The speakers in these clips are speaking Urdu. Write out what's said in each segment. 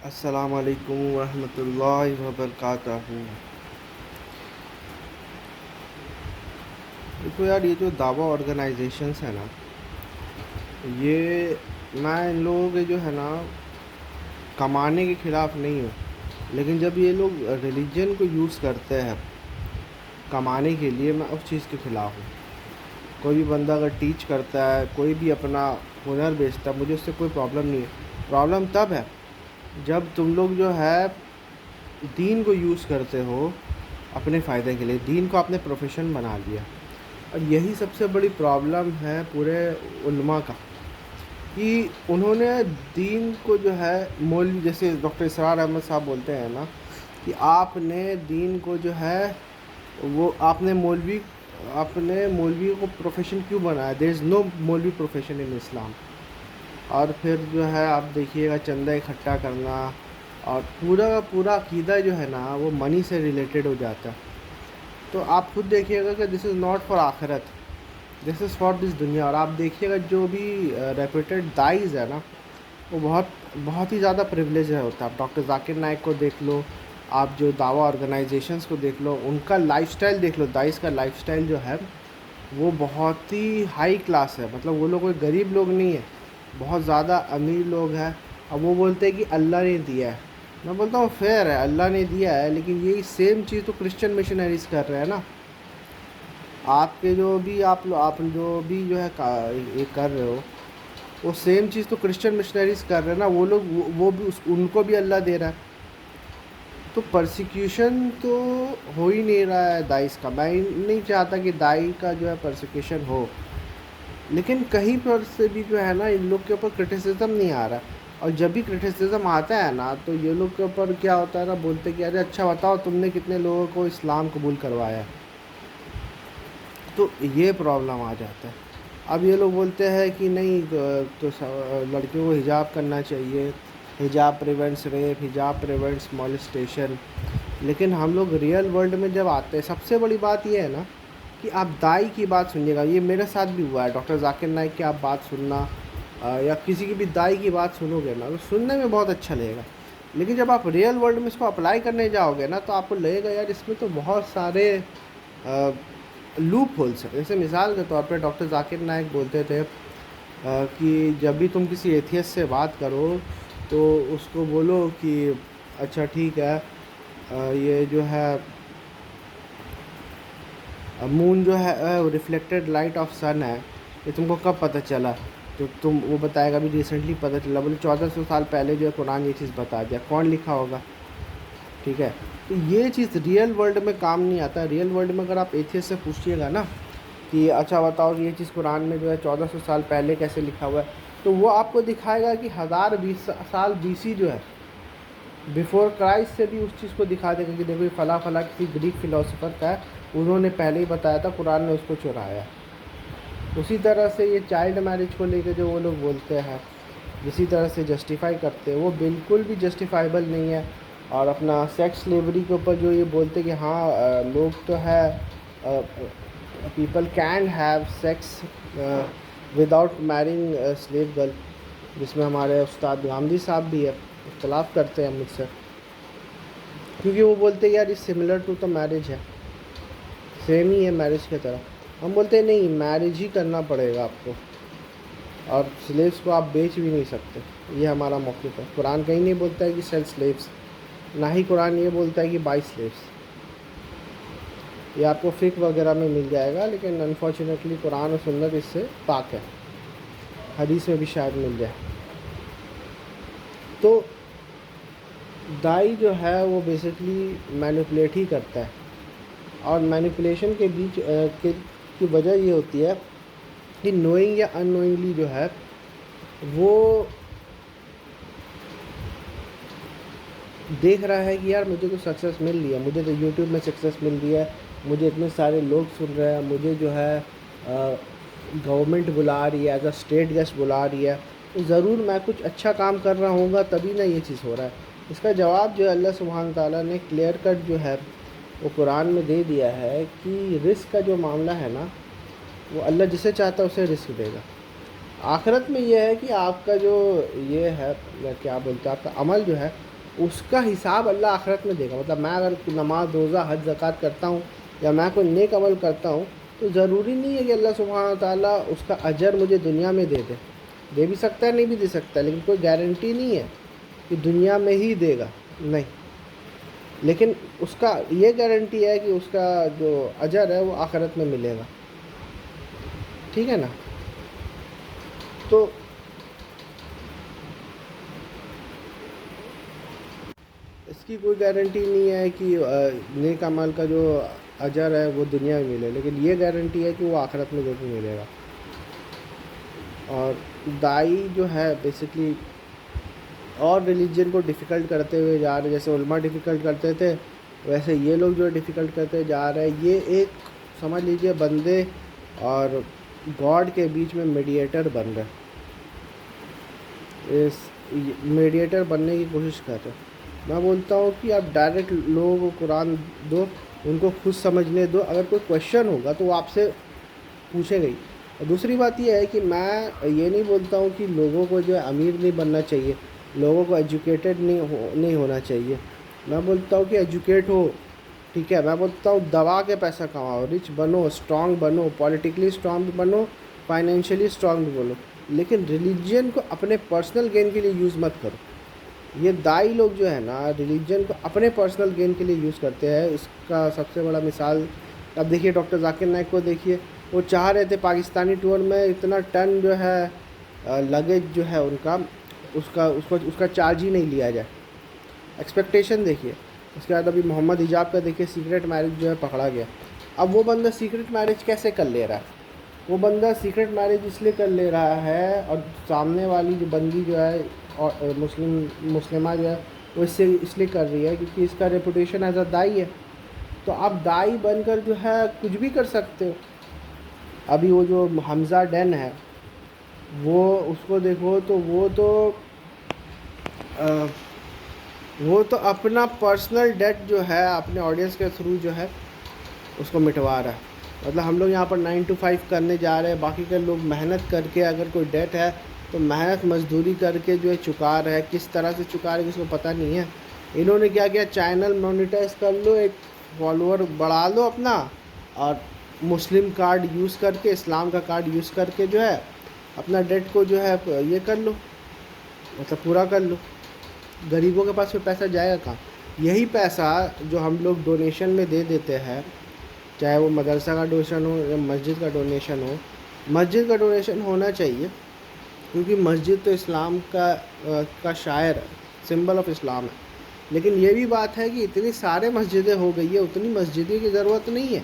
السلام علیکم ورحمۃ اللہ وبرکاتہ۔ دیکھو یار، یہ جو دعویٰ آرگنائزیشنس ہیں نا، یہ میں ان لوگوں کے جو ہے نا کمانے کے خلاف نہیں ہوں، لیکن جب یہ لوگ ریلیجن کو یوز کرتے ہیں کمانے کے لیے، میں اس چیز کے خلاف ہوں۔ کوئی بھی بندہ اگر ٹیچ کرتا ہے، کوئی بھی اپنا ہنر بیچتا ہے، مجھے اس سے کوئی پرابلم نہیں ہے۔ پرابلم تب ہے جب تم لوگ جو ہے دین کو یوز کرتے ہو اپنے فائدے کے لیے، دین کو اپنے پروفیشن بنا لیا۔ اور یہی سب سے بڑی پرابلم ہے پورے علماء کا، کہ انہوں نے دین کو جو ہے مولوی، جیسے ڈاکٹر اسرار احمد صاحب بولتے ہیں نا، کہ آپ نے دین کو جو ہے وہ آپ نے مولوی کو پروفیشن کیوں بنایا؟ دیر از نو مولوی پروفیشن ان اسلام۔ اور پھر جو ہے آپ دیکھیے گا چندہ اکٹھا کرنا، اور پورا کا پورا عقیدہ جو ہے نا وہ منی سے ریلیٹڈ ہو جاتا ہے۔ تو آپ خود دیکھیے گا کہ دس از ناٹ فار آخرت، دس از فار دس دنیا۔ اور آپ دیکھیے گا جو بھی ریپوٹیڈ دائز ہے نا، وہ بہت ہی زیادہ پریولیج ہوتا ہے۔ آپ ڈاکٹر ذاکر نائک کو دیکھ لو، آپ جو دعویٰ آرگنائزیشنس کو دیکھ لو، ان کا لائف سٹائل دیکھ لو، دائز کا لائف سٹائل جو ہے وہ بہت ہی ہائی کلاس ہے۔ مطلب وہ لوگ کوئی غریب لوگ نہیں ہیں، بہت زیادہ امیر لوگ ہیں۔ اب وہ بولتے ہیں کہ اللہ نے دیا ہے، میں بولتا ہوں فیئر ہے، اللہ نے دیا ہے، لیکن یہی سیم چیز تو کرسچن مشنریز کر رہے ہیں نا۔ آپ کے جو بھی آپ جو بھی جو ہے یہ کر رہے ہو، وہ سیم چیز تو کرسچن مشنریز کر رہے ہیں نا۔ وہ لوگ وہ بھی ان کو بھی اللہ دے رہا ہے۔ تو پرسیکیوشن تو ہو ہی نہیں رہا ہے دائز کا۔ میں نہیں چاہتا کہ دائی کا جو ہے پرسیکیوشن ہو، لیکن کہیں پر سے بھی جو ہے نا ان لوگ کے اوپر کرٹیسزم نہیں آ رہا۔ اور جب بھی کرٹیسزم آتا ہے نا، تو یہ لوگ کے اوپر کیا ہوتا ہے نا، بولتے کہ ارے اچھا بتاؤ تم نے کتنے لوگوں کو اسلام قبول کروایا ہے۔ تو یہ پرابلم آ جاتا ہے۔ اب یہ لوگ بولتے ہیں کہ نہیں تو لڑکیوں کو حجاب کرنا چاہیے، حجاب پریونٹس ریپ، حجاب پریونٹس مولسٹیشن۔ لیکن ہم لوگ ریئل ورلڈ میں جب آتے ہیں، سب سے بڑی بات یہ ہے نا کہ آپ دائی کی بات سنیے گا۔ یہ میرے ساتھ بھی ہوا ہے، ڈاکٹر ذاکر نائک کی آپ بات سننا یا کسی کی بھی دائی کی بات سنو گے نا، تو سننے میں بہت اچھا لگے گا، لیکن جب آپ ریئل ورلڈ میں اس کو اپلائی کرنے جاؤ گے نا، تو آپ کو لگے گا یار اس میں تو بہت سارے لوپ ہولس ہیں۔ جیسے مثال کے طور پہ ڈاکٹر ذاکر نائک بولتے تھے کہ جب بھی تم کسی ایتھیسٹ سے بات کرو تو اس کو بولو کہ اچھا ٹھیک ہے، یہ جو ہے مون جو ہے ریفلیکٹڈ لائٹ آف سن ہے، یہ تم کو کب پتہ چلا؟ تو وہ بتائے گا بھی ریسنٹلی پتہ چلا، بولے 1400 سال پہلے جو ہے قرآن یہ چیز بتا دیا، کون لکھا ہوگا؟ ٹھیک ہے، تو یہ چیز ریئل ورلڈ میں کام نہیں آتا۔ ریئل ورلڈ میں اگر آپ ایتھیسٹ سے پوچھیے گا نا کہ اچھا بتاؤ یہ چیز قرآن میں جو ہے 1400 سال پہلے کیسے لکھا ہوا ہے، تو وہ آپ کو دکھائے گا کہ 1020 سال BC جو ہے، بیفور کرائسٹ سے بھی اس چیز کو دکھا دے گا کہ دیکھو یہ فلاں فلاں کسی گریک فلاسفر کا ہے، انہوں نے پہلے ہی بتایا تھا، قرآن نے اس کو چرایا۔ اسی طرح سے یہ چائلڈ میرج کو لے کے جو وہ لوگ بولتے ہیں، اسی طرح سے جسٹیفائی کرتے ہیں، وہ بالکل بھی جسٹیفائیبل نہیں ہے۔ اور اپنا سیکس سلیوری کے اوپر جو یہ بولتے کہ ہاں لوگ تو ہے، people can have sex without marriage slave girl, جس میں ہمارے استاد غامدی صاحب بھی ہے، اختلاف کرتے ہیں مجھ سے، کیونکہ وہ بولتے ہیں یار یہ سملر ٹو تو میرج ہے، سیم ہی ہے میرج کی طرح۔ ہم بولتے ہیں نہیں، میرج ہی کرنا پڑے گا آپ کو، اور سلیوز کو آپ بیچ بھی نہیں سکتے۔ یہ ہمارا موقف ہے۔ قرآن کہیں نہیں بولتا ہے کہ سیل سلیوز، نہ ہی قرآن یہ بولتا ہے کہ بائی سلیوز۔ یہ آپ کو فقہ وغیرہ میں مل جائے گا، لیکن انفارچونیٹلی قرآن و سنت اس سے پاک ہے، حدیث میں بھی شاید مل جائے۔ تو دائی جو ہے وہ بیسکلی مینیپولیٹ ہی کرتا ہے، اور مینیپولیشن کے بیچ کی وجہ یہ ہوتی ہے کہ نوئنگ یا ان نوئنگلی جو ہے وہ دیکھ رہا ہے کہ یار مجھے تو سکسیس مل رہی ہے، مجھے تو یوٹیوب میں سکسیس مل رہی ہے، مجھے اتنے سارے لوگ سن رہے ہیں، مجھے جو ہے گورنمنٹ بلا رہی ہے، ایز اے اسٹیٹ گیسٹ بلا رہی ہے، تو ضرور میں کچھ اچھا کام کر رہا ہوں گا تبھی نہ یہ چیز ہو رہا ہے۔ اس کا جواب جو ہے اللہ سبحانہ تعالیٰ نے کلیئر کٹ جو ہے وہ قرآن میں دے دیا ہے کہ رزق کا جو معاملہ ہے نا، وہ اللہ جسے چاہتا ہے اسے رزق دے گا۔ آخرت میں یہ ہے کہ آپ کا جو یہ ہے کیا بولتے ہیں، آپ کا عمل جو ہے اس کا حساب اللہ آخرت میں دے گا. مطلب میں اگر نماز روزہ حج زکوٰۃ کرتا ہوں یا میں کوئی نیک عمل کرتا ہوں تو ضروری نہیں ہے کہ اللہ سبحانہ و تعالیٰ اس کا اجر مجھے دنیا میں دے بھی سکتا ہے نہیں بھی دے سکتا ہے, لیکن کوئی گارنٹی نہیں ہے کہ دنیا میں ہی دے گا, نہیں. لیکن اس کا یہ گارنٹی ہے کہ اس کا جو اجر ہے وہ آخرت میں ملے گا. ٹھیک ہے نا. تو اس کی کوئی گارنٹی نہیں ہے کہ نیک عمل کا جو اجر ہے وہ دنیا میں ملے, لیکن یہ گارنٹی ہے کہ وہ آخرت میں ضرور ملے گا. اور دائی جو ہے بیسکلی اور ریلیجن کو ڈیفیکلٹ کرتے ہوئے جا رہے, جیسے علماء ڈیفیکلٹ کرتے تھے ویسے یہ لوگ جو ڈیفیکلٹ کرتے جا رہے ہیں. یہ ایک سمجھ لیجئے بندے اور گاڈ کے بیچ میں میڈیٹر بن رہے, میڈیٹر بننے کی کوشش کر رہے. میں بولتا ہوں کہ آپ ڈائریکٹ لوگوں کو قرآن دو, ان کو خود سمجھنے دو. اگر کوئی کویشچن ہوگا تو وہ آپ سے پوچھے گئی. اور دوسری بات یہ ہے کہ میں یہ نہیں بولتا ہوں کہ لوگوں کو جو ہے امیر نہیں بننا چاہیے, لوگوں کو ایجوکیٹڈ نہیں ہونا چاہیے. میں بولتا ہوں کہ ایجوکیٹ ہو, ٹھیک ہے. میں بولتا ہوں دبا کے پیسہ کماؤ, رچ بنو, اسٹرانگ بنو, پولیٹیکلی اسٹرانگ بھی بنو, فائنینشلی اسٹرانگ بھی بنو, لیکن ریلیجن کو اپنے پرسنل گین کے لیے یوز مت کرو. یہ دائی لوگ جو ہے نا ریلیجن کو اپنے پرسنل گین کے لیے یوز کرتے ہیں. اس کا سب سے بڑا مثال اب دیکھیے ڈاکٹر ذاکر نائک کو دیکھیے. وہ چاہ رہے تھے پاکستانی ٹور میں اتنا ٹن جو ہے لگیج جو ہے ان کا اس کا چارج ہی نہیں لیا جائے. ایکسپیکٹیشن دیکھیے. اس کے بعد ابھی محمد حجاب کا دیکھیے سیکریٹ میرج جو ہے پکڑا گیا. اب وہ بندہ سیکریٹ میرج کیسے کر لے رہا ہے؟ وہ بندہ سیکریٹ میرج اس لیے کر لے رہا ہے, اور سامنے والی جو بندی جو ہے مسلمہ جو ہے وہ اس لیے کر رہی ہے کیونکہ اس کا ریپوٹیشن ایز اے دائی ہے. تو آپ دائی بن کر جو ہے کچھ بھی کر سکتے ہو. ابھی وہ جو حمزہ ڈین ہے وہ اس کو دیکھو تو وہ تو اپنا پرسنل ڈیٹ جو ہے اپنے آڈینس کے تھرو جو ہے اس کو مٹوا رہا ہے. مطلب ہم لوگ یہاں پر 9 to 5 کرنے جا رہے ہیں, باقی کے لوگ محنت کر کے اگر کوئی ڈیٹ ہے تو محنت مزدوری کر کے جو ہے چکا رہا ہے. کس طرح سے چکا رہے ہیں کس کو پتہ نہیں ہے. انہوں نے کیا کیا, چینل مونیٹائز کر لو, ایک فالوور بڑھا لو اپنا, اور مسلم کارڈ یوز کر کے, اسلام کا کارڈ یوز کر کے جو ہے اپنا ڈیٹ کو جو ہے یہ کر لو, مطلب پورا کر لو. غریبوں کے پاس پھر پیسہ جائے گا کہاں؟ یہی پیسہ جو ہم لوگ ڈونیشن میں دے دیتے ہیں, چاہے وہ مدرسہ کا ڈونیشن ہو یا مسجد کا ڈونیشن ہو. مسجد کا ڈونیشن ہونا چاہیے کیونکہ مسجد تو اسلام کا شاعر ہے, سمبل آف اسلام ہے. لیکن یہ بھی بات ہے کہ اتنی سارے مسجدیں ہو گئی ہے, اتنی مسجدیں کی ضرورت نہیں ہے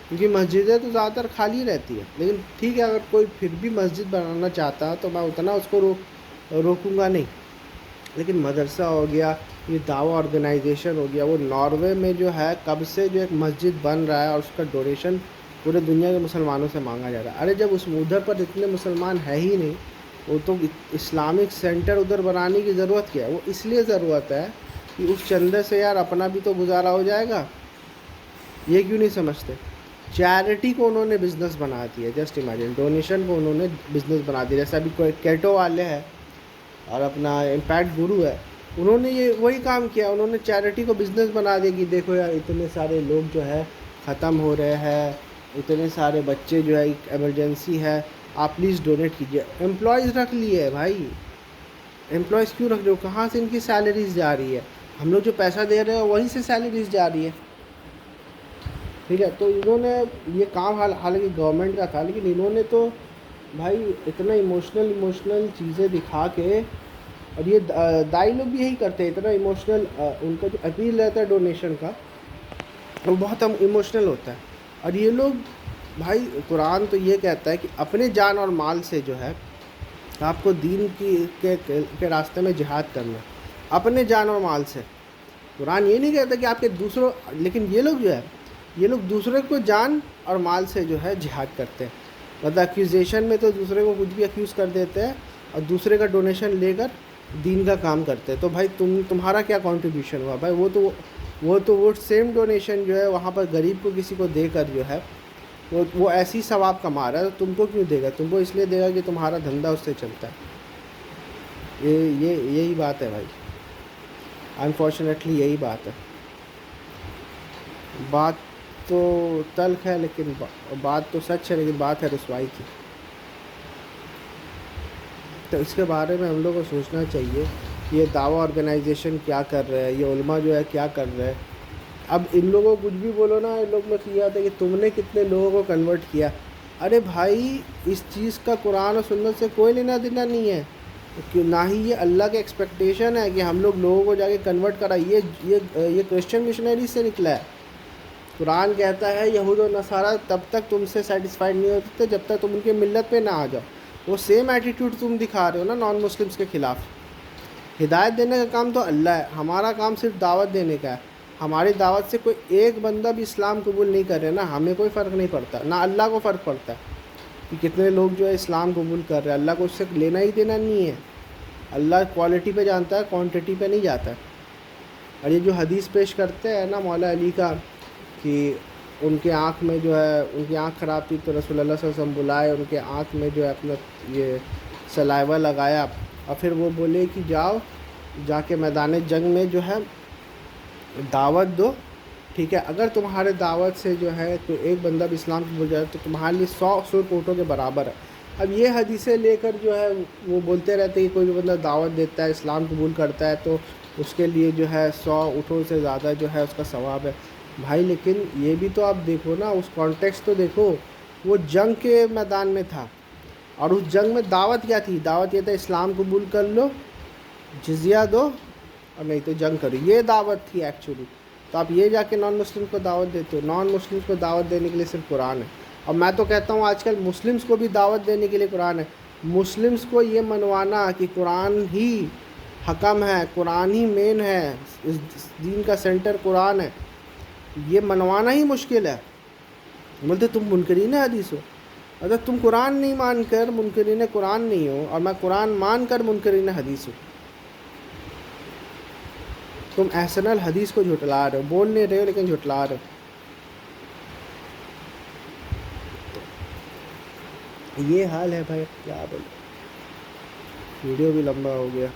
کیونکہ مسجدیں تو زیادہ تر خالی رہتی ہیں. لیکن ٹھیک ہے, اگر کوئی پھر بھی مسجد بنانا چاہتا تو میں اتنا اس کو روکوں گا نہیں. لیکن مدرسہ ہو گیا, یہ دعویٰ آرگنائزیشن ہو گیا, وہ ناروے میں جو ہے کب سے جو ایک مسجد بن رہا ہے اور اس کا ڈونیشن پورے دنیا کے مسلمانوں سے مانگا جا رہا ہے. ارے جب اس ادھر پر اتنے مسلمان ہے ہی نہیں, وہ تو اسلامک سینٹر ادھر بنانے کی ضرورت کیا ہے؟ وہ اس لیے ضرورت ہے کہ اس چندے سے یار اپنا بھی تو گزارا ہو جائے گا. یہ کیوں نہیں سمجھتے؟ چیریٹی کو انہوں نے بزنس بنا دیا. جسٹ امیجن, ڈونیشن کو انہوں نے بزنس بنا دیا. جیسے ابھی کوئی کیٹو والے ہیں اور اپنا امپیکٹ گرو ہے, انہوں نے یہ وہی کام کیا. انہوں نے چیریٹی کو بزنس بنا دیا کہ دیکھو یار اتنے سارے لوگ جو ہے ختم ہو رہے ہیں, اتنے سارے بچے جو ہے ایمرجنسی ہے, آپ پلیز ڈونیٹ کیجیے. امپلائیز رکھ لیے ہے بھائی, امپلائیز کیوں رکھ رہے ہو؟ کہاں سے ان کی سیلریز جا رہی ہے؟ ہم لوگ جو پیسہ دے رہے ہیں وہیں سے سیلریز جا رہی ہے. ٹھیک ہے, تو انہوں نے یہ کام حالانکہ گورنمنٹ کا تھا, لیکن انہوں نے تو بھائی اتنا ایموشنل چیزیں دکھا کے, اور یہ دائی لوگ بھی یہی کرتے ہیں, اتنا ایموشنل ان کا جو اپیل رہتا ہے ڈونیشن کا وہ بہت ایموشنل ہوتا ہے. اور یہ لوگ بھائی, قرآن تو یہ کہتا ہے کہ اپنے جان اور مال سے جو ہے آپ کو دین کے راستے میں جہاد کرنا, اپنے جان اور مال سے. قرآن یہ نہیں کہتا کہ آپ کے دوسروں, لیکن یہ لوگ جو ہے یہ لوگ دوسرے کو جان اور مال سے جو ہے جہاد کرتے ہیں. مطلب ایکیوزیشن میں تو دوسرے کو کچھ بھی ایکیوز کر دیتے ہیں اور دوسرے کا ڈونیشن لے کر دین کا کام کرتے ہیں. تو بھائی تمہارا کیا کنٹریبیوشن ہوا بھائی؟ وہ سیم ڈونیشن جو ہے وہاں پر غریب کو کسی کو دے کر جو ہے وہ ایسی ثواب کما رہا ہے, تو تم کو کیوں دے گا؟ تم کو اس لیے دے گا کہ تمہارا دھندا اس سے چلتا ہے. یہی بات ہے بھائی. انفارچونیٹلی یہی بات ہے. بات تو تلخ ہے لیکن بات تو سچ ہے، لیکن بات ہے رسوائی کی. تو اس کے بارے میں ہم لوگوں کو سوچنا چاہیے کہ یہ دعویٰ آرگنائزیشن کیا کر رہے ہیں، یہ علماء جو ہے کیا کر رہے ہیں. اب ان لوگوں کو کچھ بھی بولو نا، ان لوگ میں کیا تھا کہ تم نے کتنے لوگوں کو کنورٹ کیا. ارے بھائی اس چیز کا قرآن و سنت سے کوئی لینا دینا نہیں ہے، نہ ہی یہ اللہ کے ایکسپیکٹیشن ہے کہ ہم لوگ لوگوں کو جا کے کنورٹ کرائیے. یہ کرسچن مشنری سے نکلا ہے. قرآن کہتا ہے یہود و نصارہ تب تک تم سے سیٹسفائڈ نہیں ہوتے جب تک تم ان کے ملت پہ نہ آ جاؤ. وہ سیم ایٹیٹیوڈ تم دکھا رہے ہو نا نان مسلمس کے خلاف. ہدایت دینے کا کام تو اللہ ہے، ہمارا کام صرف دعوت دینے کا ہے. ہماری دعوت سے کوئی ایک بندہ بھی اسلام قبول نہیں کر رہے نا، ہمیں کوئی فرق نہیں پڑتا، نہ اللہ کو فرق پڑتا ہے کہ کتنے لوگ جو ہے اسلام قبول کر رہے ہیں. اللہ کو اس سے لینا ہی دینا نہیں ہے. اللہ کوالٹی پہ جانتا ہے، کوانٹٹی پہ نہیں جاتا ہے. اور یہ جو حدیث پیش کرتے ہیں نا مولا علی کا کہ ان کے آنکھ میں جو ہے ان کی آنکھ خراب تھی تو رسول اللہ صلی اللہ علیہ وسلم بلائے، ان کے آنکھ میں جو ہے اپنا یہ سلائیوا لگایا اور پھر وہ بولے کہ جاؤ جا کے میدان جنگ میں جو ہے دعوت دو. ٹھیک ہے، اگر تمہارے دعوت سے جو ہے تو ایک بندہ بھی اسلام قبول جائے تو تمہارے لیے 100 اونٹوں کے برابر ہے. اب یہ حدیثیں لے کر جو ہے وہ بولتے رہتے ہیں کہ کوئی بھی بندہ دعوت دیتا ہے، اسلام قبول کرتا ہے تو اس کے لیے جو ہے 100 اونٹوں سے زیادہ جو ہے اس کا ثواب ہے. بھائی لیکن یہ بھی تو آپ دیکھو نا، اس کانٹیکسٹ تو دیکھو. وہ جنگ کے میدان میں تھا اور اس جنگ میں دعوت کیا تھی؟ دعوت یہ تھا اسلام قبول کر لو، جزیہ دو اور نہیں تو جنگ کرو. یہ دعوت تھی ایکچولی. تو آپ یہ جا کے نان مسلم کو دعوت دیتے ہو. نان مسلم کو دعوت دینے کے لیے صرف قرآن ہے. اور میں تو کہتا ہوں آج کل مسلمس کو بھی دعوت دینے کے لیے قرآن ہے. مسلمس کو یہ منوانا کہ قرآن ہی حکم ہے، قرآن ہی مین ہے، اس دین کا سینٹر قرآن ہے، یہ منوانا ہی مشکل ہے. بولتے تم منکرین حدیث ہو. اگر تم قرآن نہیں مان کر منکرین قرآن نہیں ہو اور میں قرآن مان کر منکرین حدیث ہوں. تم احسن الحدیث کو جھٹلا رہے ہو، بول نہیں رہے ہو لیکن جھٹلا رہے ہو. یہ حال ہے بھائی، کیا بولے. ویڈیو بھی لمبا ہو گیا.